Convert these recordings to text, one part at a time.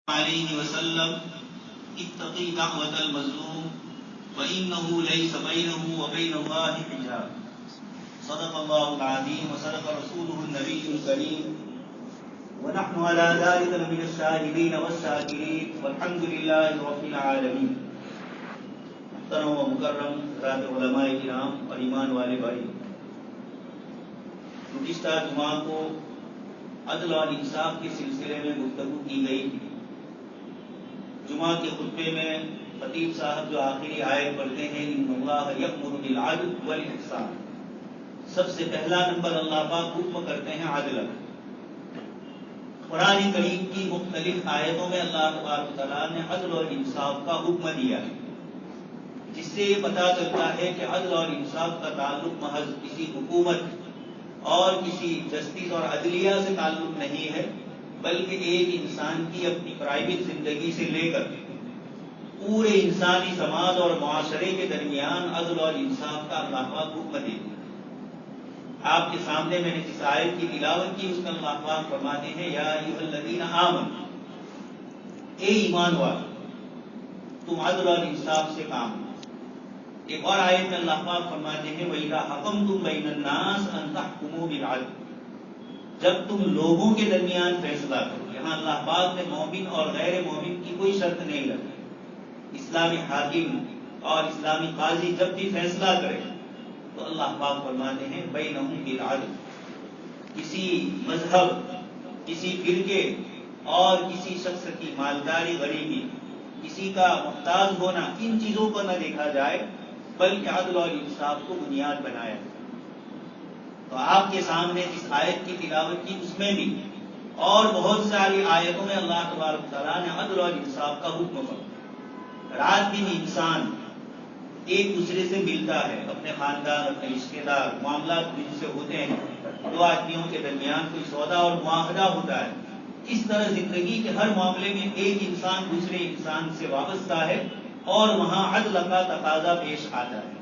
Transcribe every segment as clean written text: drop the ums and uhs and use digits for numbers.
عليه وسلم اتقي دعوة المظلوم فإنه ليس بينه وبين الله حجاب. صدق الله العظيم وصدق رسوله النبي الكريم ونحن على ذلك من الشاهدين والشاكرين والحمد لله رب العالمين. محترم و مکرم حضرات علماء کرام اور ایمان والے بھائی، گزشتہ جمعہ کو عدل اور انصاف کے سلسلے میں گفتگو کی گئی تھی. جمعہ کے خطبے میں خطیب صاحب جو آخری آیت پڑھتے ہیں ان اللہ یأمر بالعدل والاحسان، سب سے پہلا نمبر اللہ پاک حکم کرتے ہیں عدل. قرآن کریم کی مختلف آیتوں میں اللہ تبارک و تعالیٰ نے عدل اور انصاف کا حکم دیا ہے، جس سے یہ پتہ چلتا ہے کہ عدل اور انصاف کا تعلق محض کسی حکومت اور کسی جسٹس اور عدلیہ سے تعلق نہیں ہے، بلکہ ایک انسان کی اپنی پرائیویٹ زندگی سے لے کر پورے انسانی سماج اور معاشرے کے درمیان عدل اور انصاف کا اللہ پاک حکم دے. آپ کے سامنے میں نے جس آیت کی تلاوت کی اس کا اللہ پاک فرماتے ہیں یا ایھا الذین آمنوا، اے ایمان والو تم عدل اور انصاف سے کام لو. ایک اور آیت میں اللہ پاک فرماتے ہیں وَإِذَا حَكَمْتُمْ بَيْنَ النَّاسِ أَن تَحْكُمُوا بِالْعَدْلِ، جب تم لوگوں کے درمیان فیصلہ کرو. یہاں اللہ پاک نے مومن اور غیر مومن کی کوئی شرط نہیں رکھی. اسلامی حاکم اور اسلامی قاضی جب بھی فیصلہ کرے تو اللہ پاک فرماتے ہیں بینہم بالعدل. کسی مذہب، کسی فرقے اور کسی شخص کی مالداری، غریبی، کسی کا محتاج ہونا، ان چیزوں کو نہ دیکھا جائے بلکہ عدل اور انصاف کو بنیاد بنایا جائے. تو آپ کے سامنے جس آیت کی تلاوت کی اس میں بھی اور بہت ساری آیتوں میں اللہ تبارک تعالیٰ نے عدل اور انصاف کا حکم فرمایا. رات دن انسان ایک دوسرے سے ملتا ہے، اپنے خاندان، اپنے رشتے دار، معاملات جن سے ہوتے ہیں، دو آدمیوں کے درمیان کوئی سودا اور معاہدہ ہوتا ہے. اس طرح زندگی کے ہر معاملے میں ایک انسان دوسرے انسان سے وابستہ ہے اور وہاں عدل کا تقاضا پیش آتا ہے،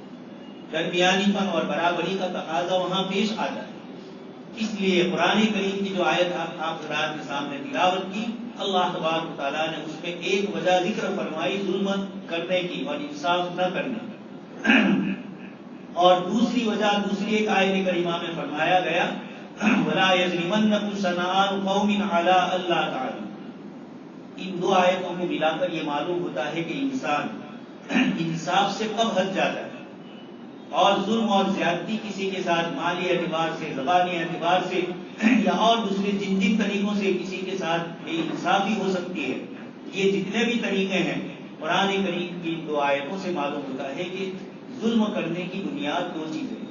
درمیانی پن اور برابری کا تقاضا وہاں پیش آتا ہے. اس لیے قرآن کریم کی جو آیت آپ حضرات کے سامنے تلاوت کی، اللہ تبارک و تعالیٰ نے اس میں ایک وجہ ذکر فرمائی ظلم کرنے کی اور انصاف نہ کرنے کی، اور دوسری وجہ دوسری ایک آیت کریمہ میں فرمایا گیا وَلَا يَجْرِمَنَّكُمْ شَنَآنُ قَوْمٍ عَلَىٰ أَلَّا تَعْدِلُوا. ان دو آیتوں کو ملا کر یہ معلوم ہوتا ہے کہ انسان انصاف سے کب ہٹ جاتا ہے اور ظلم اور زیادتی کسی کے ساتھ مالی اعتبار سے، زبانی اعتبار سے یا اور دوسرے جن جن طریقوں سے کسی کے ساتھ بے انصافی ہو سکتی ہے، یہ جتنے بھی طریقے ہیں قرآن کریم کی دو آیتوں سے معلوم ہوتا ہے کہ ظلم کرنے کی بنیاد دو چیزیں.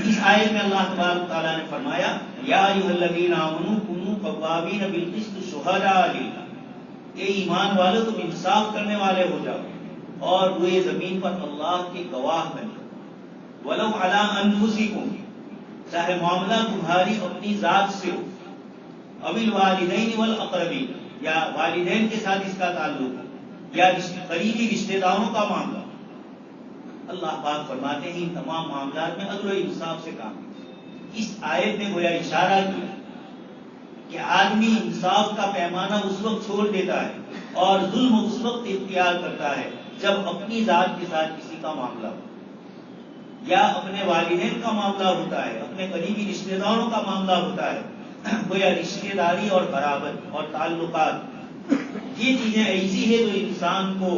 اس آیت میں اللہ تبارک تعالیٰ نے فرمایا یا ایھا الذین آمنوا کونوا قوامین بالقسط شہداء للہ، اے ایمان والو تم انصاف کرنے والے ہو جاؤ اور روئے زمین پر اللہ کے گواہ بنے. وَلَوْ عَلَىٰ أَنفُسِكُمْ، چاہے معاملہ تمہاری اپنی ذات سے ہو، اَوِ الْوَالِدَيْنِ وَالْأَقْرَبِينَ، یا والدین کے ساتھ اس کا تعلق ہو یا قریبی رشتہ داروں کا معاملہ. اللہ پاک فرماتے ہیں ان تمام معاملات میں عدل و انصاف سے کام. اس آیت نے گویا اشارہ کیا کہ آدمی انصاف کا پیمانہ اس وقت چھوڑ دیتا ہے اور ظلم اس وقت اختیار کرتا ہے جب اپنی ذات کے ساتھ کسی کا معاملہ ہو یا اپنے والدین کا معاملہ ہوتا ہے، اپنے قریبی رشتہ داروں کا معاملہ ہوتا ہے. گویا رشتہ داری اور برابر اور تعلقات یہ چیزیں ایسی ہے جو انسان کو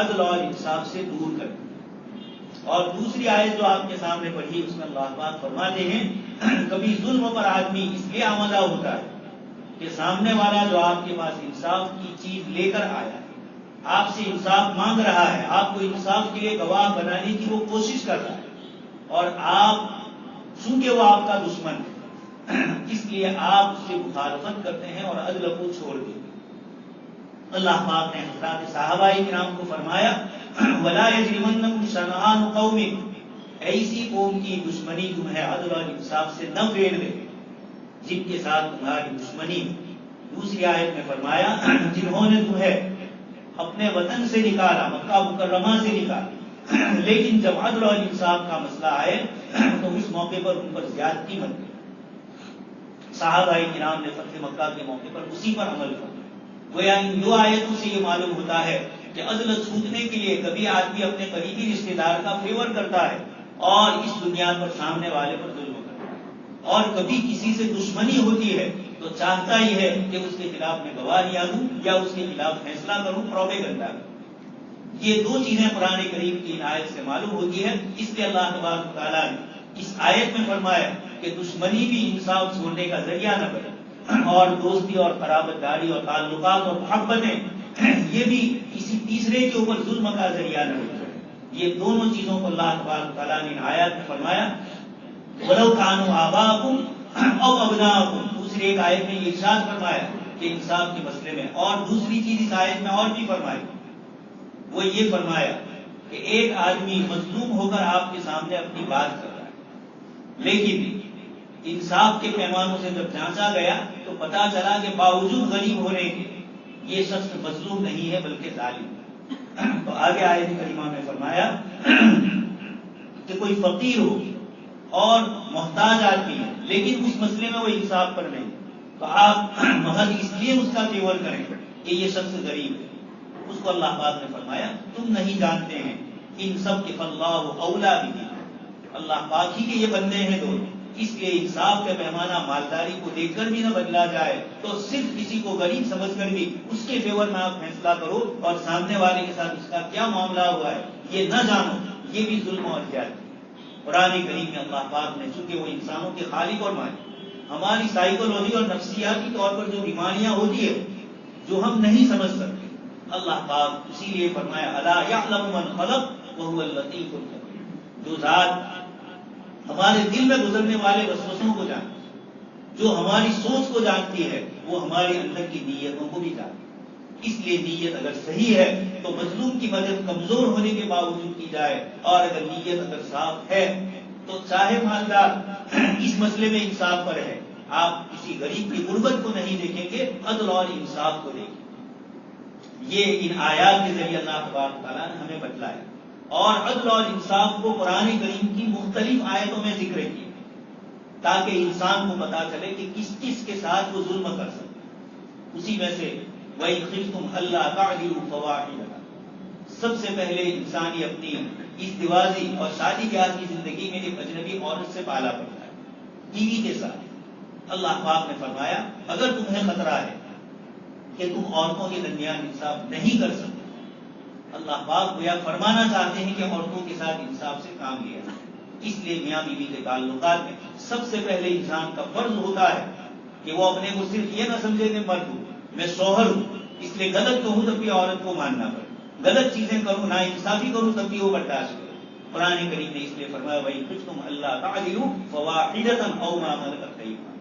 عدل اور انصاف سے دور کرتی. اور دوسری آیت جو آپ کے سامنے پڑھی اس میں اللہ پاک فرماتے ہیں کبھی ظلم پر آدمی اس لیے آمادہ ہوتا ہے کہ سامنے والا جو آپ کے پاس انصاف کی چیز لے کر آیا ہے، آپ سے انصاف مانگ رہا ہے، آپ کو انصاف کے لیے گواہ بنانے کی وہ کوشش کر رہا ہے، اور آپ چونکہ وہ آپ کا دشمن ہے اس لیے آپ اس سے مخالفت کرتے ہیں اور عدل کو چھوڑ دیتے ہیں. اللہ پاک نے حضرات صحابہ کرام کو فرمایا وَلَا يَجْرِمَنَّكُمْ شَنَآنُ قَوْمٍ، ایسی قوم کی دشمنی تمہیں عدل اور انصاف سے نہ پھیر دے جن کے ساتھ تمہاری دشمنی. دوسری آیت میں فرمایا جنہوں نے تمہیں اپنے وطن سے نکالا، مکہ مکرمہ سے نکالا، لیکن جب عدل اور انصاف کا مسئلہ آئے تو اس موقع پر ان پر زیادتی مت کرو. صحابہ کرام نے فتح مکہ کے موقع پر اسی پر عمل کیا. گویا ان دو آیتوں سے یہ معلوم ہوتا ہے کہ عدل چھوٹنے کے لیے کبھی آدمی اپنے قریبی رشتے دار کا فیور کرتا ہے اور اس دنیا پر سامنے والے پر ظلم کرتا ہے، اور کبھی کسی سے دشمنی ہوتی ہے تو چاہتا ہی ہے کہ اس کے خلاف میں گواہیاں دوں یا اس کے خلاف فیصلہ کروں، پروپیگنڈا کروں۔ یہ دو چیزیں قرآن کریم کی آیت سے معلوم ہوتی ہے۔ اس لیے اللہ تبارک و تعالیٰ نے اس آیت میں فرمایا کہ دشمنی بھی انصاف چھوڑنے کا ذریعہ نہ بنے، اور دوستی اور قرابت داری اور تعلقات اور محبتیں یہ بھی کسی تیسرے کے اوپر ظلم کا ذریعہ نہ بنے۔ یہ دونوں چیزوں کو اللہ تبارک و تعالیٰ نے ان آیات میں فرمایا۔ وَلَوْ كَانُوا آبَاءَكُمْ أَوْ أَبْنَاءَكُمْ، دوسری ایک آیت میں یہ ارشاد فرمایا کہ انصاف کے مسئلے میں، اور دوسری چیز اس آیت میں اور بھی فرمائی، وہ یہ فرمایا کہ ایک آدمی مظلوم ہو کر آپ کے سامنے اپنی بات کر رہا ہے، لیکن انصاف کے پیمانوں سے جب جانچا گیا تو پتا چلا کہ باوجود غریب ہونے کے یہ شخص مظلوم نہیں ہے بلکہ ظالم ہے۔ تو آگے آیت کریمہ میں فرمایا کہ کوئی فقیر ہو اور محتاج آدمی ہے لیکن اس مسئلے میں وہ انصاف پر نہیں، تو آپ محض اس لیے اس کا فیور کریں کہ یہ شخص غریب ہے، اس کو اللہ پاک نے فرمایا تم نہیں جانتے ہیں ان سب کے فاللہ اولا بھی، اللہ پاک ہی کے یہ بندے ہیں دونوں، اس لیے انصاف کا پیمانہ مالداری کو دیکھ کر بھی نہ بدلا جائے، تو صرف کسی کو غریب سمجھ کر بھی اس کے فیور میں آپ فیصلہ کرو اور سامنے والے کے ساتھ اس کا کیا معاملہ ہوا ہے یہ نہ جانو، یہ بھی ظلم اور زیادتی۔ قرآن کریم میں اللہ پاک نے، چونکہ وہ انسانوں کے خالق اور مالک، ہماری سائیکولوجی اور نفسیاتی طور پر جو بیماریاں ہوتی ہے جو ہم نہیں سمجھ سکتے، اللہ پاک اسی لیے فرمایا الا یعلم من خلق وهو اللطیف الخبیر، جو ذات ہمارے دل میں گزرنے والے وسوسوں کو جانتی، جو ہماری سوچ کو جانتی ہے، وہ ہمارے اندر کی نیتوں کو بھی جانتی ہے۔ اس لیے نیت اگر صحیح ہے تو مظلوم کی مدد کمزور ہونے کے باوجود کی جائے، اور اگر نیت اگر صاف ہے تو چاہے مالدار اس مسئلے میں انصاف پر ہے، آپ کسی غریب کی غربت کو نہیں دیکھیں گے، عدل اور انصاف کو دیکھیں گے۔ یہ ان آیات کے ذریعے اللہ تبارک و تعالیٰ نے ہمیں بتلایا، اور عدل اور انصاف کو قرآن کریم کی مختلف آیتوں میں ذکر کیا تاکہ انسان کو پتا چلے کہ کس کس کے ساتھ وہ ظلم کر سکتے۔ اسی میں سے وَإِنْ خِفْتُمْ أَلَّا تَعْدِلُوا فَوَاحِدَةً، سب سے پہلے انسانی اپنی ازدواجی اور شادی بیاہ کی زندگی میں ایک اجنبی عورت سے پالا پڑتا ہے، بیوی کے ساتھ۔ اللہ پاک نے فرمایا اگر تمہیں خطرہ ہے کہ تم عورتوں کے درمیان انصاف نہیں کر سکتے، اللہ پاک گویا فرمانا چاہتے ہیں کہ عورتوں کے ساتھ انصاف سے کام لیا جائے۔ اس لیے میاں بیوی کے تعلقات میں سب سے پہلے انسان کا فرض ہوتا ہے کہ وہ اپنے کو صرف یہ نہ سمجھے کہ مرد ہوں، میں شوہر ہوں، اس لیے غلط کہوں تب بھی عورت کو ماننا پڑے، غلط چیزیں کروں، نا انصافی کروں تب بھی وہ برداشت کرے۔ قرآن کریم نے اس لیے فرمایا وَإِنْ خِفْتُمْ أَلَّا تَعْدِلُوا فَوَاحِدَةً أَوْ مَا مَلَكَتْ أَيْمَانُكُمْ،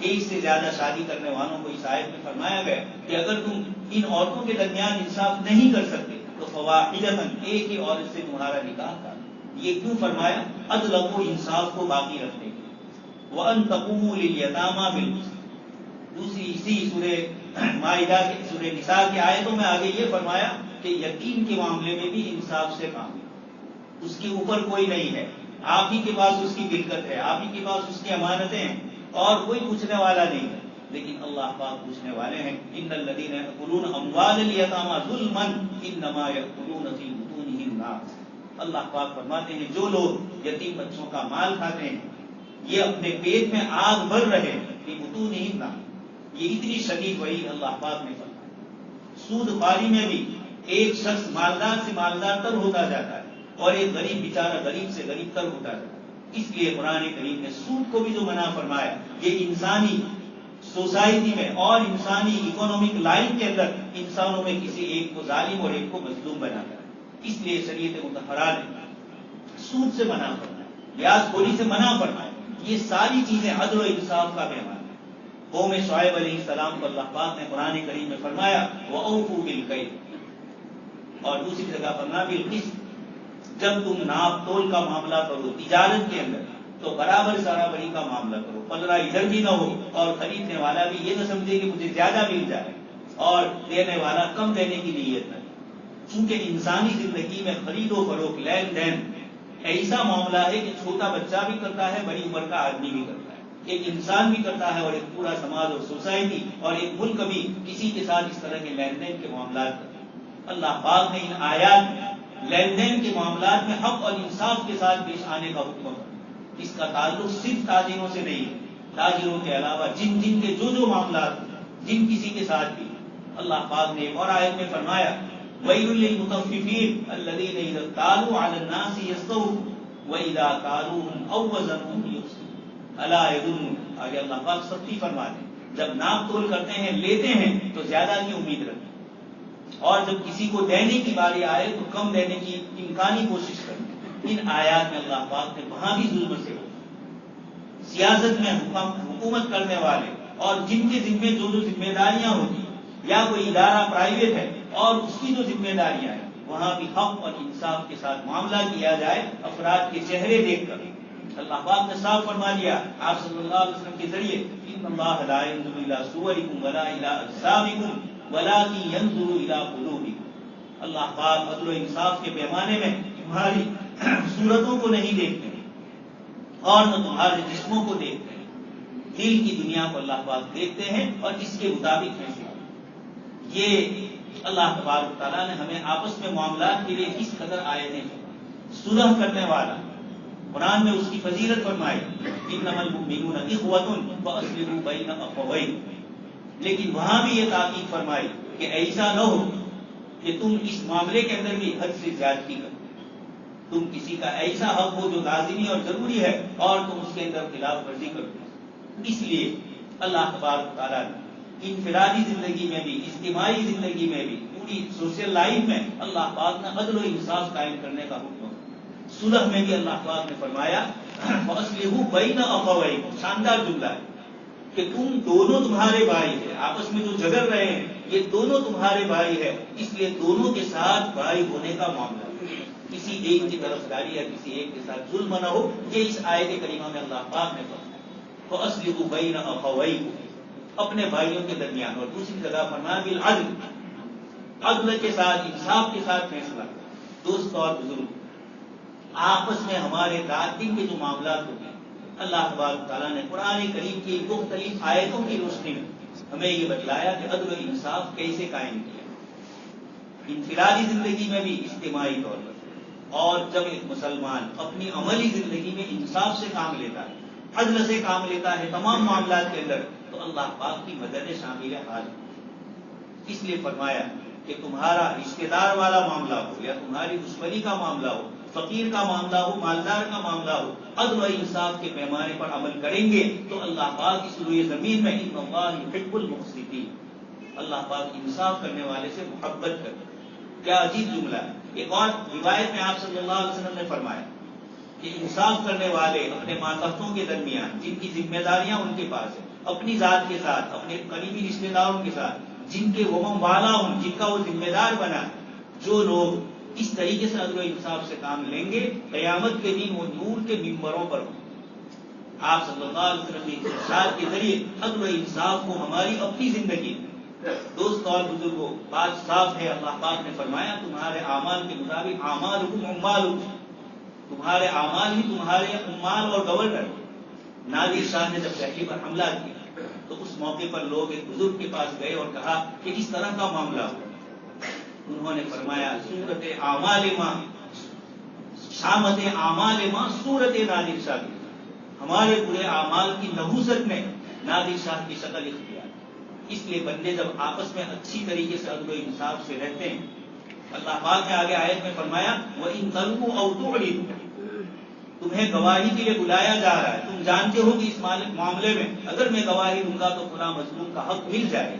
ایک سے زیادہ شادی کرنے والوں کو اس آیت میں فرمایا گیا کہ اگر تم ان عورتوں کے درمیان انصاف نہیں کر سکتے تو فواحدۃ، ایک ہی عورت سے تمہارا نکاح کر۔ یہ کیوں فرمایا؟ عدل و انصاف کو باقی رکھنے کے لیے۔ وَأَن تَقُومُوا لِلْيَتَامَىٰ بِالْقِسْطِ، دوسری اسی سورہ مائدہ کے سورہ نساء کی آیتوں میں آگے یہ فرمایا کہ یتیم کے معاملے میں بھی انصاف سے کام ہے، اس کے اوپر کوئی نہیں ہے، آپ ہی کے پاس اس کی ملکت ہے، آپ ہی کے پاس اس کی امانتیں ہیں اور کوئی پوچھنے والا نہیں ہے، لیکن اللہ پاک پوچھنے والے ہیں ان الذین یأکلون اموال الیتامی ظلما انما یأکلون فی بطونہم نارا۔ اللہ پاک فرماتے ہیں جو لوگ یتیم بچوں کا مال کھاتے ہیں یہ اپنے پیٹ میں آگ بھر رہے ہیں، فی بطونہم نارا، یہ اتنی شدید وعید اللہ پاک نے فرمائی۔ سود خواری میں بھی ایک شخص مالدار سے مالدار تر ہوتا جاتا ہے اور ایک غریب بیچارہ غریب سے غریب تر ہوتا جاتا ہے۔ اس لیے قرآن کریم نے سود کو بھی جو منع فرمایا، یہ انسانی سوسائٹی میں اور انسانی اکنامک لائن کے اندر انسانوں میں کسی ایک کو ظالم اور ایک کو مظلوم بناتا ہے۔ اس لیے شریعت مطہرہ نے سود سے منع فرمایا، بیاج خوری سے منع فرمایا، یہ ساری چیزیں عدل و انصاف کا پیمانہ ہے۔ قوم شعیب علیہ السلام کو اللہ پاک نے قرآن کریم میں فرمایا وَأَوْفُوا بِالْكَيْلِ، اور دوسری جگہ فرمایا بِالْقِسْطِ، جب تم ناپ تول کا معاملہ کرو تجارت کے اندر تو برابر برابری کا معاملہ کرو، پلڑا ادھر بھی نہ ہو اور خریدنے والا بھی یہ نہ سمجھے کہ مجھے زیادہ مل جائے اور دینے والا کم دینے کی نیت نہ۔ چونکہ انسانی زندگی میں خرید و فروخت، لین دین ایسا معاملہ ہے کہ چھوٹا بچہ بھی کرتا ہے، بڑی عمر کا آدمی بھی کرتا ہے، ایک انسان بھی کرتا ہے اور ایک پورا سماج اور سوسائٹی اور ایک ملک بھی کسی کے ساتھ اس طرح کے لین دین کے معاملات کرتا ہے۔ اللہ پاک نے ان آیات میں لین دین کے معاملات میں حق اور انصاف کے ساتھ پیش آنے کا حکم ہے۔ اس کا تعلق صرف تاجروں سے نہیں ہے، تاجروں کے علاوہ جن کے جو معاملات جن کسی کے ساتھ بھی، اللہ پاک نے ایک اور آیت میں فرمایا وَيْلٌ لِّلْمُطَفِّفِينَ الَّذِينَ إِذَا اكْتَالُوا عَلَى النَّاسِ يَسْتَوْفُونَ وَإِذَا كَالُوهُمْ أَوْ وَّزَنُوهُمْ يُخْسِرُونَ أَلَا يَظُنُّ، آگے اللہ پاک سختی فرما دیں، جب ناپ تول کرتے ہیں لیتے ہیں تو زیادہ کی امید رکھتے ہیں، اور جب کسی کو دینے کی باری آئے تو کم دینے کی امکانی کوشش کرتے ہیں۔ ان آیات میں اللہ پاک نے وہاں بھی ظلم سے سیاست میں حکومت کرنے والے اور جن کے ذمے جو ذمہ داریاں ہوتی یا کوئی ادارہ پرائیویٹ ہے اور اس کی جو ذمہ داریاں ہیں، وہاں بھی حق اور انصاف کے ساتھ معاملہ کیا جائے افراد کے چہرے دیکھ کر۔ اللہ پاک نے صاف فرما دیا آپ صلی اللہ علیہ وسلم کے ذریعے ان اللہ لا ينظر الى صورکم ولا الى اجسامکم ولکن ينظر الى قلوبکم۔ اللہ پاک عدل و انصاف کے پیمانے میں تمہاری صورتوں کو نہیں دیکھتے اور نہ تمہارے جسموں کو دیکھتے ہیں، دل کی دنیا کو اللہ پاک دیکھتے ہیں اور اس کے مطابق فیصلہ۔ یہ اللہ تبارک تعالیٰ نے ہمیں آپس میں معاملات کے لیے کس قدر آیتیں صلح کرنے والا، قرآن میں اس کی فضیلت فرمائی انما المؤمنون اخوة فاصلحوا بین اخوین، لیکن وہاں بھی یہ تاکید فرمائی کہ ایسا نہ ہو کہ تم اس معاملے کے اندر بھی حد سے زیادتی کرو، تم کسی کا ایسا حق ہو جو لازمی اور ضروری ہے اور تم اس کے اندر خلاف ورزی کرو۔ اس لیے اللہ تبارک تعالیٰ نے انفرادی زندگی میں بھی، اجتماعی زندگی میں بھی، پوری سوشل لائف میں اللہ پاک نے عدل و انصاف قائم کرنے کا حکم۔ صلح میں بھی اللہ پاک نے فرمایا فَأَصْلِحُوا بَيْنَ أَخَوَيْكُمْ، شاندار جملہ ہے کہ تم دونوں تمہارے بھائی ہیں، آپس میں جو جھگڑ رہے ہیں یہ دونوں تمہارے بھائی ہے، اس لیے دونوں کے ساتھ بھائی ہونے کا معاملہ، کسی ایک کی طرفداری یا کسی ایک کے ساتھ ظلم نہ ہو، یہ اس آیت کریمہ میں اللہ پاک نے فرمایا فَأَصْلِحُوا بَيْنَ أَخَوَيْكُمْ، اپنے بھائیوں کے درمیان، اور دوسری جگہ فرمایا بالعدل، عدل کے ساتھ انصاف کے ساتھ فیصلہ۔ دوست اور بزرگ، آپس میں ہمارے رات دن کے جو معاملات ہوتے ہیں، اللہ تبارک تعالیٰ نے قرآن کریم کی مختلف آیتوں کی روشنی میں ہمیں یہ بتلایا کہ عدل و انصاف کیسے قائم کیا، انفرادی زندگی میں بھی، اجتماعی طور پر۔ اور جب ایک مسلمان اپنی عملی زندگی میں انصاف سے کام لیتا ہے، عدل سے کام لیتا ہے تمام معاملات کے اندر، تو اللہ پاک کی مدد شامل حال۔ اس لیے فرمایا کہ تمہارا رشتہ دار والا معاملہ ہو یا تمہاری دشمنی کا معاملہ ہو، فقیر کا معاملہ ہو، مالدار کا معاملہ ہو، عدل و انصاف کے پیمانے پر عمل کریں گے تو اللہ پاک اس روئے زمین میں ان اللہ یحب المقسطین، اللہ پاک انصاف کرنے والے سے محبت کرتے۔ کیا عجیب جملہ ہے۔ ایک اور روایت میں آپ صلی اللہ علیہ وسلم نے فرمایا کہ انصاف کرنے والے اپنے ماتحتوں کے درمیان جن کی ذمہ داریاں ان کے پاس ہیں، اپنی ذات کے ساتھ، اپنے قریبی رشتہ داروں کے ساتھ جن کے وہ والا ہوں، جن کا وہ ذمہ دار بنا، جو لوگ اس طریقے سے عدل و انصاف سے کام لیں گے، قیامت کے دن وہ نور کے ممبروں پر ہوں۔ آپ صلی اللہ علیہ وسلم کے ارشاد کے ذریعے عدل و انصاف کو ہماری اپنی زندگی، دوست اور بزرگوں، بات صاف ہے، اللہ پاک نے فرمایا تمہارے اعمال کے مطابق اعمالکم عمالکم، تمہارے اعمال ہی تمہارے عمال اور گورنر۔ نادر شاہ نے جب دہلی پر حملہ کیا تو اس موقع پر لوگ ایک بزرگ کے پاس گئے اور کہا کہ اس طرح کا معاملہ ہوا۔ انہوں نے فرمایا صورت اعمال ماں شامت اعمال ماں صورت نادر شاہ کی، ہمارے برے اعمال کی نحوست میں نادر شاہ کی شکل اختیار۔ اس لیے بندے جب آپس میں اچھی طریقے سے عدل و انصاف سے رہتے ہیں، اللہ پاک نے آگے آیت میں فرمایا وَإِن تَلْوُوا أَوْ تُعْرِضُوا، تمہیں گواہی کے لیے بلایا جا رہا ہے، تم جانتے ہو کہ اس معاملے میں اگر میں گواہی دوں گا تو فلاں مظلوم کا حق مل جائے،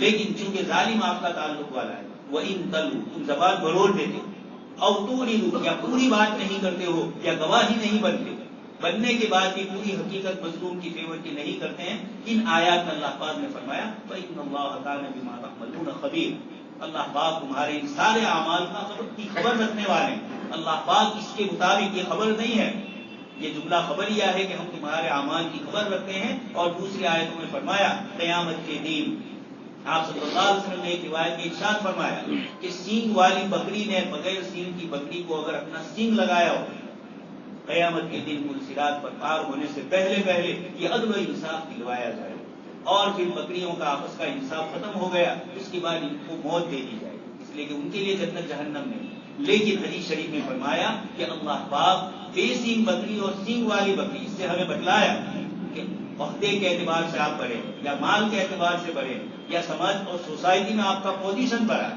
لیکن چونکہ ظالم آپ کا تعلق والا ہے، وَإِن تَلْوُوا، تم زبان بروڑ دیتے ہو، أَوْ تُعْرِضُوا، یا پوری بات نہیں کرتے ہو، یا گواہی نہیں بنتے، بننے کے بعد بھی پوری حقیقت مظلوم کی فیور کی نہیں کرتے ہیں، ان آیات میں اللہ پاک نے فرمایا فَإِنَّ اللَّهَ كَانَ بِمَا تَعْمَلُونَ خَبِيرٌ، اللہ پاک تمہارے ان سارے اعمال کی خبر رکھنے والے ہیں۔ اللہ پاک اس کے مطابق یہ خبر نہیں ہے، یہ جملہ خبریہ ہے کہ ہم تمہارے اعمال کی خبر رکھتے ہیں، اور دوسری آیتوں میں فرمایا قیامت کے دن آپ صلی اللہ علیہ وسلم نے ایک روایت میں ارشاد فرمایا کہ سینگ والی بکری نے بغیر سینگ کی بکری کو اگر اپنا سینگ لگایا ہو قیامت کے دن پل صراط پر پار ہونے سے پہلے یہ عدل و انصاف دلوایا جائے، اور پھر بکریوں کا آپس کا انصاف ختم ہو گیا، اس کے بعد ان کو موت دے دی جائے، اس لیے کہ ان کے لیے جنت جہنم نہیں۔ لیکن حدیث شریف میں فرمایا کہ اللہ پاک بے سینگ بکری اور سینگ والی بکری، اس سے ہمیں بتلایا کہ عہدے کے اعتبار سے آپ بڑھے، یا مال کے اعتبار سے بڑھے، یا سماج اور سوسائٹی میں آپ کا پوزیشن بڑھا،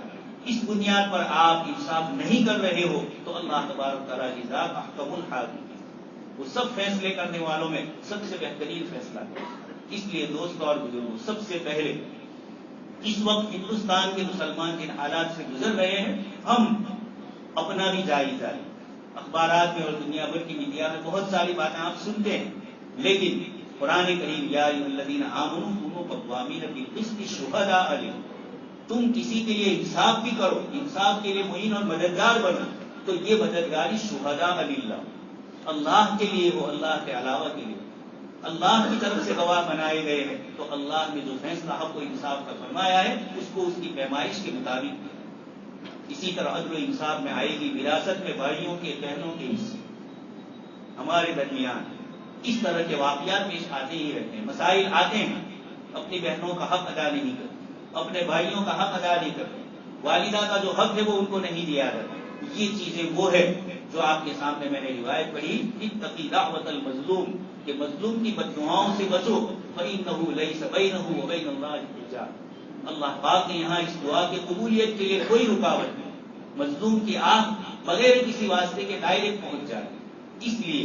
اس بنیاد پر آپ انصاف نہیں کر رہے ہو تو اللہ تبارک تعالیٰ کی ذات احکم الحاکم، وہ سب فیصلے کرنے والوں میں سب سے بہترین فیصلہ ہے۔ اس لیے دوستوں اور بزرگوں، سب سے پہلے اس وقت ہندوستان کے مسلمان جن حالات سے گزر رہے ہیں، ہم اپنا بھی جائزہ لیں۔ اخبارات میں اور دنیا بھر کی میڈیا میں بہت ساری باتیں آپ سنتے ہیں، لیکن قرآن کریم یا ایھا الذین آمنوا کونوا قوامین بالقسط شہداء للہ، تم کسی کے لیے انصاف بھی کرو، انصاف کے لیے معین اور مددگار بنو، تو یہ مددگاری شہداء للہ، اللہ کے لیے ہو، اللہ کے علاوہ کے لیے، اللہ کی طرف سے گواہ بنائے گئے ہیں، تو اللہ نے جو فیصلہ حق و انصاف کا فرمایا ہے اس کو اس کی پیمائش کے مطابق۔ اسی طرح عدل و انصاف میں آئے گی وراثت میں بھائیوں کے بہنوں کے حصے۔ ہمارے درمیان اس طرح کے واقعات پیش آتے ہی رہتے ہیں، مسائل آتے ہیں، اپنی بہنوں کا حق ادا نہیں کرتے، اپنے بھائیوں کا حق ادا نہیں کرتے، والدہ کا جو حق ہے وہ ان کو نہیں دیا جاتا۔ یہ چیزیں وہ ہے جو آپ کے سامنے میں نے روایت پڑھی، اتقی دعوت المظلوم، کہ مظلوم کی بددعاؤں سے بچو، فإنہ لیس بینہ وبین اللہ حجاب۔ اللہ پاک نے یہاں اس دعا کی قبولیت کے لیے کوئی رکاوٹ نہیں، مظلوم کی آہ بغیر کسی واسطے کے ڈائریکٹ پہنچ جائے۔ اس لیے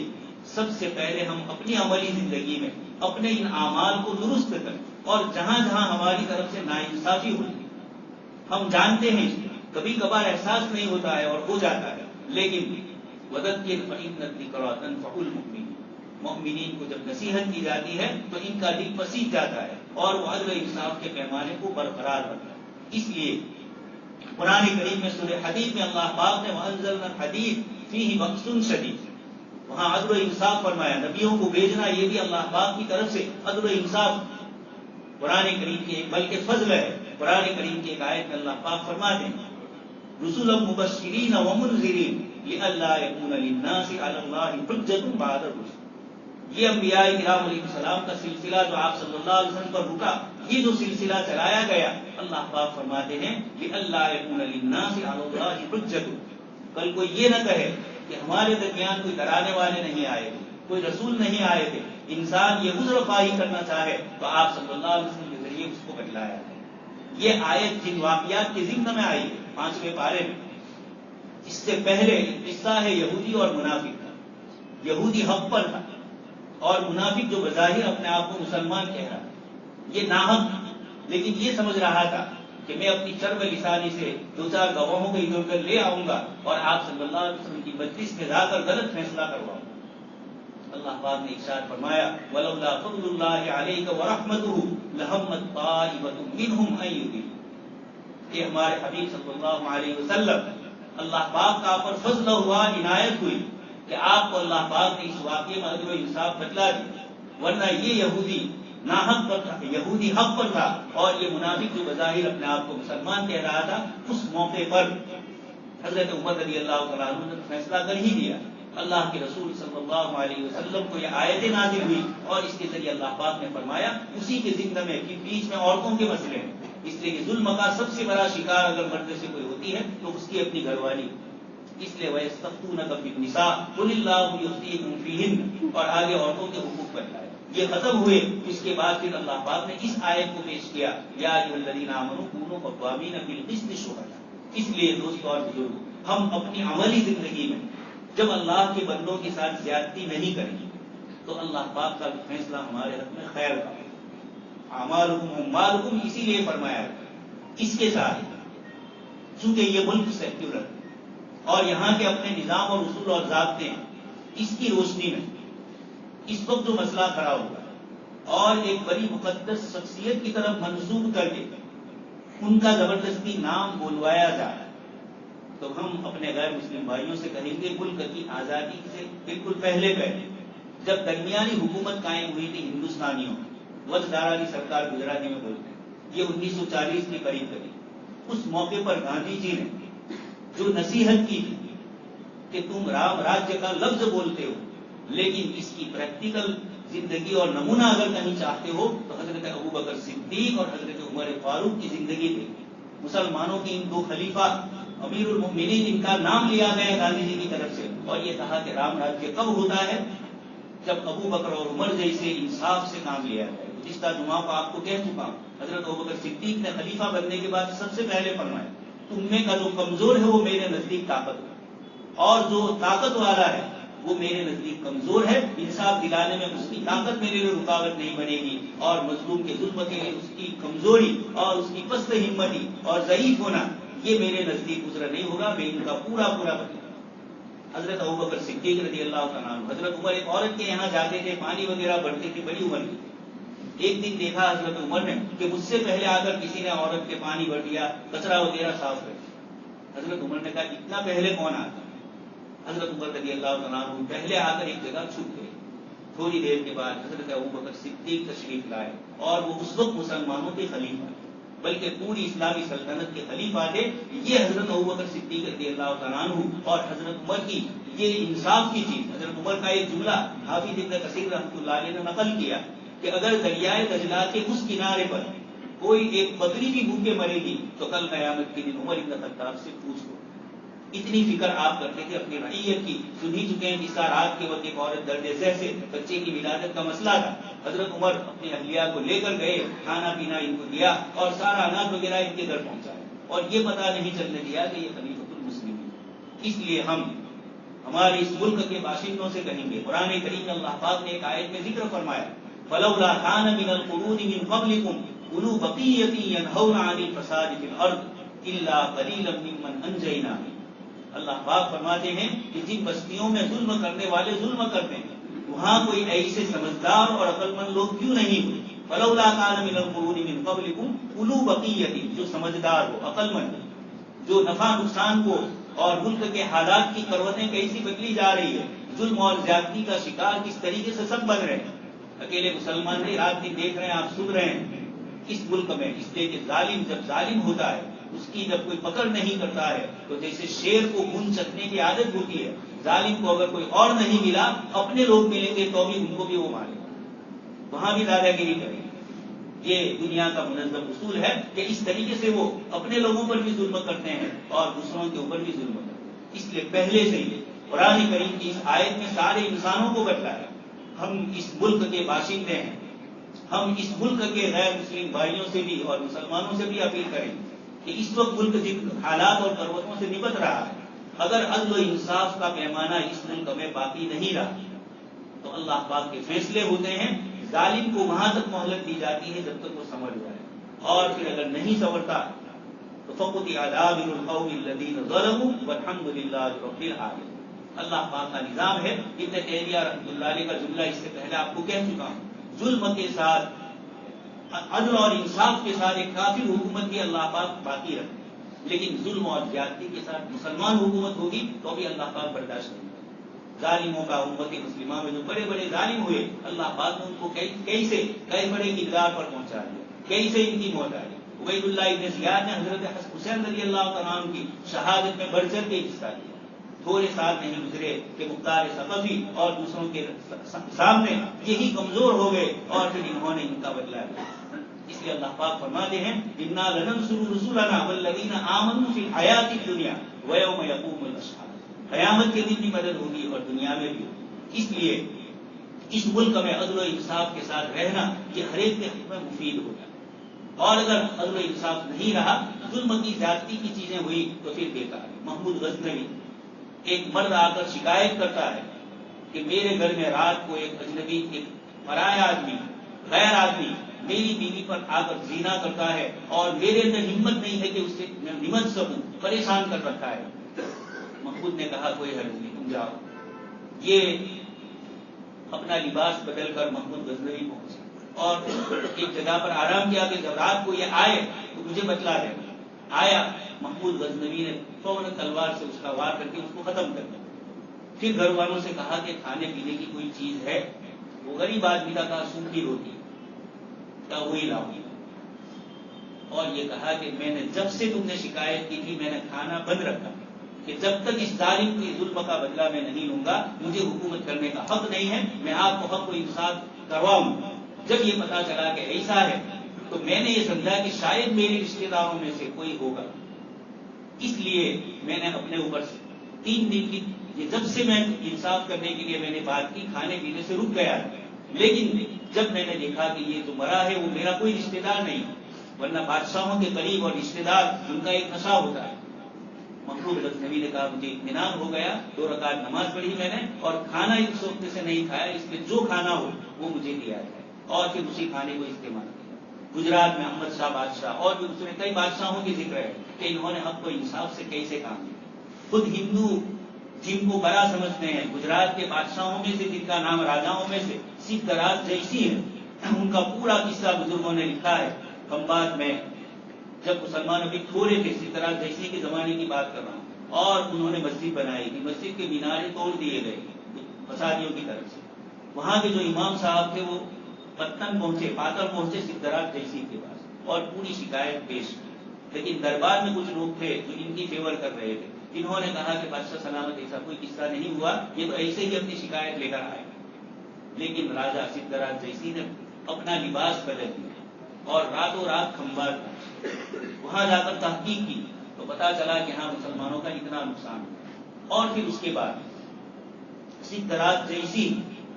سب سے پہلے ہم اپنی عملی زندگی میں اپنے ان اعمال کو درست کریں، اور جہاں جہاں ہماری طرف سے ناانصافی ہوتی، ہم جانتے ہیں کبھی کبھار احساس نہیں ہوتا ہے اور ہو جاتا ہے، لیکن وذکر فإن الذکریٰ تنفع المؤمنین، مؤمنین کو جب نصیحت کی جاتی ہے تو ان کا دل پسیج جاتا ہے اور وہ عدل و انصاف کے پیمانے کو برقرار رکھتا ہے۔ اس لیے قرآن کریم میں سورہ حدید میں اللہ پاک نے وَأَنزَلْنَا الْحَدِيدَ فِيهِ بَأْسٌ شَدِيدٌ، وہاں عدل و انصاف فرمایا، نبیوں کو بھیجنا یہ بھی اللہ پاک کی طرف سے عدل و انصاف قرآن کریم کی ایک بلکہ فضل ہے۔ قرآن کریم کی ایک آیت میں اللہ پاک فرماتے ہیں رسلا مبشرین ومنذرین لئلا یکون للناس علی اللہ حجۃ بعد الرسل۔ یہ انبیاء کرام علیہ السلام کا سلسلہ جو آپ صلی اللہ علیہ وسلم پر رکا، یہ جو سلسلہ چلایا گیا، اللہ پاک فرماتے ہیں لئلا یکون للناس علی اللہ حجۃ، کل کوئی یہ نہ کہے کہ ہمارے درمیان کوئی ڈرانے والے نہیں آئے تھے، کوئی رسول نہیں آئے تھے، انسان یہ عذر خواہی کرنا چاہے تو آپ صلی اللہ علیہ وسلم کے ذریعے اس کو بتلایا ہے۔ یہ آیت جن واقعات کے ضمن میں آئی ہے 5ویں پارے میں، اس سے پہلے قصہ ہے یہودی اور منافق کا۔ یہودی حق پر تھا اور منافق جو بظاہر اپنے آپ کو مسلمان کہہ رہا، یہ ناحق، لیکن یہ سمجھ رہا تھا کہ میں اپنی چرب لسانی سے 2-4 گواہوں کو ادھر ادھر لے آؤں گا اور آپ صلی اللہ علیہ وسلم کی مجلس میں جا کر غلط فیصلہ کرواؤں گا۔ اللہ پاک نے ارشاد فرمایا وَلَوْلَا فَضْلُ اللَّهِ عَلَيْكَ وَرَحْمَتُهُ لَهَمَّتْ طَائِفَةٌ مِّنْهُمْ أَن يُضِلُّوكَ، کہ ہمارے حبیب صلی اللہ علیہ وسلم اللہ پاک کا پر فضل ہوا، عنایت ہوئی کہ آپ کو اللہ پاک نے اس واقعے میں عدل و انصاف بتلا دی، ورنہ یہ یہودی ناحق پر تھا، یہودی حق پر تھا، اور یہ منافق جو بظاہر اپنے آپ کو مسلمان کہہ رہا تھا، اس موقع پر حضرت عمر رضی اللہ تعالیٰ عنہ نے فیصلہ کر ہی دیا۔ اللہ کے رسول صلی اللہ علیہ وسلم کو یہ آیتیں نازل ہوئی اور اس کے ذریعے اللہ پاک نے فرمایا اسی کے ضمن میں کہ بیچ میں عورتوں کے مسئلے ہیں، اس لیے کہ ظلم کا سب سے بڑا شکار اگر مرد سے کوئی ہوتی ہے تو اس کی اپنی گھر والی، اس لیے وَيَسْتَفْتُونَكَ فِي النِّسَاءِ قُلِ اللَّهُ يُفْتِيكُمْ فِيهِنَّ، اور آگے عورتوں کے حقوق بتلائے۔ یہ ختم ہوئے، اس کے بعد پھر اللہ پاک نے اس آیت کو پیش کیا یا ایھا الذین آمنوا کونوا قوامین بالقسط شہداء۔ اس لیے دوستوں اور بزرگوں، ہم اپنی عملی زندگی میں جب اللہ کے بندوں کے ساتھ زیادتی نہیں کریں تو اللہ پاک کا فیصلہ ہمارے حق میں خیر کا ہے۔ اعمالکم اموالکم اسی لیے فرمایا ہے۔ اس کے ساتھ چونکہ یہ ملک سیکولر اور یہاں کے اپنے نظام اور اصول اور ضابطے ہیں، اس کی روشنی میں اس وقت جو مسئلہ کھڑا ہوا اور ایک بڑی مقدس شخصیت کی طرف منسوب کر کے ان کا زبردستی نام بولوایا جائے تو ہم اپنے غیر مسلم بھائیوں سے کہیں گے ملک کی آزادی سے بالکل پہلے جب درمیانی حکومت قائم ہوئی تھی ہندوستانیوں وزدارا کی سرکار گجراتی میں بولتے ہیں، یہ 1940 کے قریب اس موقع پر گاندھی جی نے جو نصیحت کی تھی کہ تم رام راجیہ کا لفظ بولتے ہو لیکن اس کی پریکٹیکل زندگی اور نمونہ اگر کہیں چاہتے ہو تو حضرت ابوبکر صدیق اور حضرت عمر فاروق کی زندگی تھی. مسلمانوں کی ان دو خلیفہ امیر المؤمنین، ان کا نام لیا گیا گاندھی جی کی طرف سے، اور یہ کہا کہ رام راجیہ کب ہوتا ہے؟ جب ابوبکر اور عمر جیسے انصاف سے کام لیا جائے. گزشتہ جمعہ کو آپ کو کہہ چکا ہوں، حضرت ابوبکر صدیق نے خلیفہ بننے کے بعد سب سے پہلے فرمایا تم میں کا جو کمزور ہے وہ میرے نزدیک طاقت ہے، اور جو طاقت والا ہے وہ میرے نزدیک کمزور ہے. انصاف دلانے میں اس کی طاقت میرے لیے رکاوٹ نہیں بنے گی، اور مظلوم کے ظلم کے لیے اس کی کمزوری اور اس کی پست ہمتی اور ضعیف ہونا یہ میرے نزدیک گزرا نہیں ہوگا. میں ان کا پورا بدلا. حضرت ابوبکر صدیق رضی اللہ تعالیٰ عنہ، حضرت عمر ایک عورت کے یہاں جاتے تھے، پانی وغیرہ بھرتے تھے، بڑی عمر کی. ایک دن دیکھا حضرت عمر نے کہ مجھ سے پہلے آ کر کسی نے عورت کے پانی بھر دیا، کچرا وغیرہ صاف کر دیا. حضرت عمر نے کہا اتنا پہلے کون آتا؟ حضرت عمر رضی اللہ تعالیٰ عنہ پہلے آ کر ایک جگہ چھپ گئے. تھوڑی دیر کے بعد حضرت ابوبکر صدیق تشریف لائے، اور وہ اس وقت مسلمانوں کے خلیفہ، بلکہ پوری اسلامی سلطنت کے خلیفہ تھے. یہ حضرت ابوبکر صدیق رضی اللہ تعالیٰ عنہ اور حضرت عمر کی یہ انصاف کی چیز. حضرت عمر کا ایک جملہ حافظ ابن کثیر رحمۃ اللہ علیہ نے نقل کیا کہ اگر دریائے دجلہ کے اس کنارے پر کوئی ایک بکری بھی بھوکے مرے گی تو کل قیامت کے دن عمر ابن خطاب سے پوچھ لو. اتنی فکر آپ کرتے تھے اپنی رعیت کی. سن ہی چکے ہیں کہ رات کے وقت ایک عورت درد ذہ سے بچے کی ولادت کا مسئلہ تھا. حضرت عمر اپنی اہلیہ کو لے کر گئے، کھانا پینا ان کو دیا اور سارا اناج وغیرہ ان کے گھر پہنچایا، اور یہ پتہ نہیں چلنے دیا کہ یہ خلیفۃ المسلمین. اس لیے ہم ہمارے اس ملک کے باشندوں سے کہیں گے، قرآن کریم میں اللہ پاک نے ایک آیت میں ذکر فرمایا فلولا كان من القرون من قبلكم اولو بقية ينهون عن الفساد في الارض الا قليلا ممن انجينا. اللہ پاک فرماتے ہیں کہ جن بستیوں میں ظلم کرنے والے ظلم کرتے ہیں وہاں کوئی ایسے سمجھدار اور عقل مند لوگ کیوں نہیں ہوئے. فلولا كان من القرون من قبلكم اولو بقية، جو سمجھدار ہو، عقل مند، جو نفع نقصان کو اور ملک کے حالات کی کروٹیں کیسی بدلی جا رہی ہے، ظلم اور زیادتی کا شکار کس طریقے سے سب بن رہے ہیں. اکیلے مسلمان نہیں، رات دن دیکھ رہے ہیں، آپ سن رہے ہیں اس ملک میں. اس لیے کہ ظالم جب ظالم ہوتا ہے، اس کی جب کوئی پکڑ نہیں کرتا ہے تو جیسے شیر کو خون چکنے کی عادت ہوتی ہے، ظالم کو اگر کوئی اور نہیں ملا، اپنے لوگ ملیں گے تو بھی ان کو بھی وہ مارے، وہاں بھی دادا گیری کریں. یہ دنیا کا منظم اصول ہے کہ اس طریقے سے وہ اپنے لوگوں پر بھی ظلم کرتے ہیں اور دوسروں کے اوپر بھی ظلم کرتے ہیں. اس لیے پہلے سے ہی قرآن کریم کی اس آیت میں سارے انسانوں کو بتلایا. ہم اس ملک کے باشندے ہیں، ہم اس ملک کے غیر مسلم بھائیوں سے بھی اور مسلمانوں سے بھی اپیل کریں کہ اس وقت ملک جن حالات اور کروٹوں سے نپٹ رہا ہے، اگر عدل و انصاف کا پیمانہ اس ملک میں باقی نہیں رہا تو اللہ پاک کے فیصلے ہوتے ہیں. ظالم کو وہاں تک مہلت دی جاتی ہے جب تک وہ سمجھ جائے، اور پھر اگر نہیں سمجھتا تو فقطع دابر القوم الذین ظلموا والحمد للہ رب العالمین. اللہ پاک کا نظام ہے. ابن تیمیہ رحمۃ اللہ علیہ کا جملہ اس سے پہلے آپ کو کہہ چکا ہوں. ظلم کے ساتھ عدل اور انصاف کے ساتھ ایک کافر حکومت بھی اللہ پاک باقی رکھے، لیکن ظلم اور زیادتی کے ساتھ مسلمان حکومت ہوگی تو بھی اللہ پاک برداشت نہیں. ظالموں کا امت مسلمہ میں جو بڑے بڑے ظالم ہوئے، اللہ پاک نے ان کو کیسے بڑے کردار پر پہنچا دیا، کیسے ان کی موت آئی. عبید اللہ ابن زیاد نے حضرت حسین رضی اللہ تعالیٰ عنہ کی شہادت میں بڑھ چڑھ کے حصہ لیا. تھوڑے سال نہیں گزرے کہ مختار ثقفی اور دوسروں کے سامنے یہی کمزور ہو گئے اور پھر انہوں نے ان کا بدلا لیا. اس لیے اللہ پاک فرماتے ہیں انا لننصر رسلنا والذین آمنوا فی الحیات الدنیا ویوم یقوم الاشہاد. قیامت کے دن بھی مدد ہوگی اور دنیا میں بھی ہوگی. اس لیے اس ملک میں عدل و انصاف کے ساتھ رہنا یہ ہر ایک کے حق میں مفید ہوگا. اور اگر عدل و انصاف نہیں رہا، ظلم کی زیادتی کی چیزیں ہوئی تو پھر بیکار. محمود غزنوی ایک مرد آ کر شکایت کرتا ہے کہ میرے گھر میں رات کو ایک اجنبی، ایک پرایا آدمی، غیر آدمی میری بیوی پر آ کر زنا کرتا ہے اور میرے اندر ہمت نہیں ہے کہ اس سے میں نمٹ سکوں، پریشان کر رکھا ہے. محمود نے کہا کوئی حرج نہیں، تم جاؤ. یہ اپنا لباس بدل کر محمود غزنوی پہنچے اور ایک جگہ پر آرام کیا کہ جب رات کو یہ آئے تو مجھے بتلا دے. آیا محمود غزنوی نے فوراً تلوار سے اس کا وار کر کے اس کو ختم کر دیا. پھر گھر والوں سے کہا کہ کھانے پینے کی کوئی چیز ہے؟ وہ غریب آدمی کا کہا سوکھی روٹی، کیا وہی لاؤ گی؟ اور یہ کہا کہ میں نے جب سے تم نے شکایت کی تھی میں نے کھانا بند رکھا کہ جب تک اس ظالم کی ظلم کا بدلہ میں نہیں لوں گا مجھے حکومت کرنے کا حق نہیں ہے، میں آپ کو حق و انصاف کرواؤں۔ جب یہ پتا چلا کہ ایسا ہے تو میں نے یہ سمجھا کہ شاید میرے رشتے داروں میں سے کوئی ہوگا، اس لیے میں نے اپنے اوپر 3 دن کی، جب سے میں انصاف کرنے کے لیے میں نے بات کی، کھانے پینے سے رک گیا، لیکن جب میں نے دیکھا کہ یہ جو مرا ہے وہ میرا کوئی رشتے دار نہیں، ورنہ بادشاہوں کے قریب اور رشتے دار ان کا ایک نشہ ہوتا ہے۔ مخلوق نبی نے کہا مجھے اطمینان ہو گیا، 2 رکعت نماز پڑھی میں نے، اور کھانا اس وقت سے نہیں کھایا، اس لیے جو کھانا ہو وہ مجھے دیا جائے، اور پھر اسی کھانے کو استعمال کیا۔ گجرات میں احمد شاہ بادشاہ اور بھی دوسرے کئی بادشاہوں کی ذکر ہے کہ انہوں نے حق و انصاف سے کیسے کام کیا۔ خود ہندو جن کو بڑا سمجھتے ہیں، گجرات کے بادشاہوں میں سے جن کا نام راجاؤں میں سے سدھراج جیسی ہے، ان کا پورا قصہ بزرگوں نے لکھا ہے۔ کھمبات میں جب مسلمان ابھی تھوڑے تھے، سدھراج جیسی کے زمانے کی بات کر رہا ہوں، اور انہوں نے مسجد بنائی تھی، مسجد کے مینارے توڑ دیے گئے فسادیوں کی طرف سے۔ وہاں کے جو امام صاحب تھے وہ پتن پہنچے، پاتل پہنچے سدھراج جیسی کے پاس، اور پوری شکایت پیش کی۔ لیکن دربار میں کچھ لوگ تھے جو ان کی فیور کر رہے تھے، جنہوں نے کہا کہ بادشاہ سلامت ایسا کوئی قصہ نہیں ہوا، یہ تو ایسے ہی اپنی شکایت لے کر آئے۔ لیکن راجا سدھراج جیسی نے اپنا لباس بدل دیا اور راتوں رات کھمبات وہاں جا کر تحقیق کی تو پتا چلا کہ ہاں مسلمانوں کا اتنا نقصان ہوا۔ اور پھر اس کے بعد سدھراج جیسی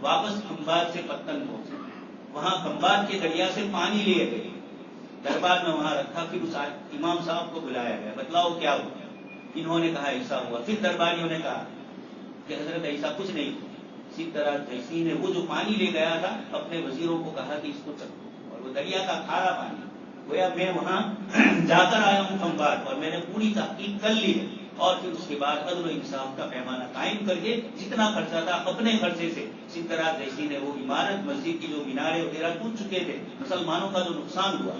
واپس کھمبات سے پتن پہنچے، وہاں کھمبات کے دریا سے پانی لے گئے، دربار میں وہاں رکھا، پھر اس امام صاحب کو بلایا گیا، بتلاؤ کیا ہوا؟ انہوں نے کہا ایسا ہوا۔ پھر درباریوں نے کہا کہ حضرت ایسا کچھ نہیں۔ سدھراج جیسی نے وہ جو پانی لے گیا تھا اپنے وزیروں کو کہا کہ اس کو چکھو، اور وہ دریا کا کھارا پانی گویا میں وہاں جا کر آیا ہوں کھمبات، اور میں نے پوری تحقیق کر لی ہے، اور پھر اس کے بعد عدل و انصاف کا پیمانہ قائم کر کے جتنا خرچہ تھا اپنے خرچے سے سدھراج جیسی نے وہ عمارت مسجد کی جو مینارے وغیرہ ٹوٹ چکے تھے، مسلمانوں کا جو نقصان ہوا۔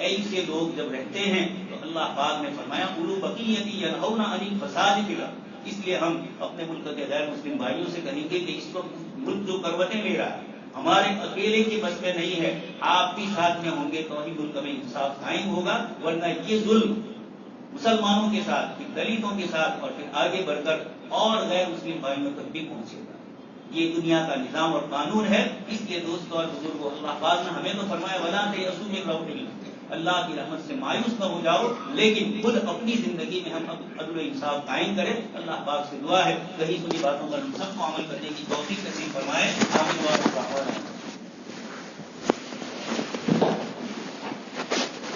ایسے لوگ جب رہتے ہیں تو اللہ پاک نے فرمایا اولو بقیتی ینہون عن الفساد فی الارض۔ اس لیے ہم اپنے ملک کے غیر مسلم بھائیوں سے کہیں گے کہ اس وقت ملک جو کروٹیں لے رہا ہے ہمارے اکیلے کی بس میں نہیں ہے، آپ بھی ساتھ میں ہوں گے تو ہی ملک میں انصاف قائم ہوگا، ورنہ یہ ظلم مسلمانوں کے ساتھ، پھر دلتوں کے ساتھ، اور پھر آگے بڑھ کر اور غیر مسلم بھائیوں تک بھی پہنچے گا۔ یہ دنیا کا نظام اور قانون ہے۔ اس لیے دوستوں اور بزرگوں، اللہ پاک نے ہمیں تو فرمایا وَلَا تَيْأَسُوا مِن رَوْحِ اللَّهِ، اللہ کی رحمت سے مایوس نہ ہو جاؤ، لیکن خود اپنی زندگی میں ہم عدل و انصاف قائم کریں۔ اللہ پاک سے دعا ہے کہیں سنی باتوں پر ہم سب کو عمل کرنے کی توفیق نصیب فرمائے۔ آمین و آمین۔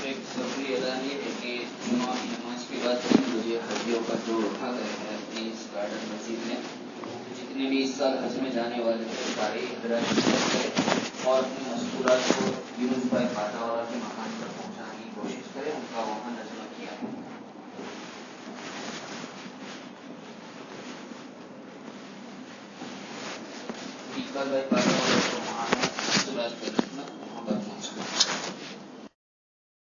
ایک ضروری اعلان یہ ہے کہ جمعہ کی نماز کے بعد 3 بجے حجیوں کا جو رکھا گیا ہے اپنی اس گارڈن مسجد میں، جتنے بھی اس سال حج میں جانے والے تھے سارے حضرات شرکت کریں اور اپنی مشکورات کو یونس بھائی فاتح والا کے مکان پر پہنچانے کی کوشش کریں، ان کا وہاں نظم کیا ہے۔ اقبال بھائی فاتح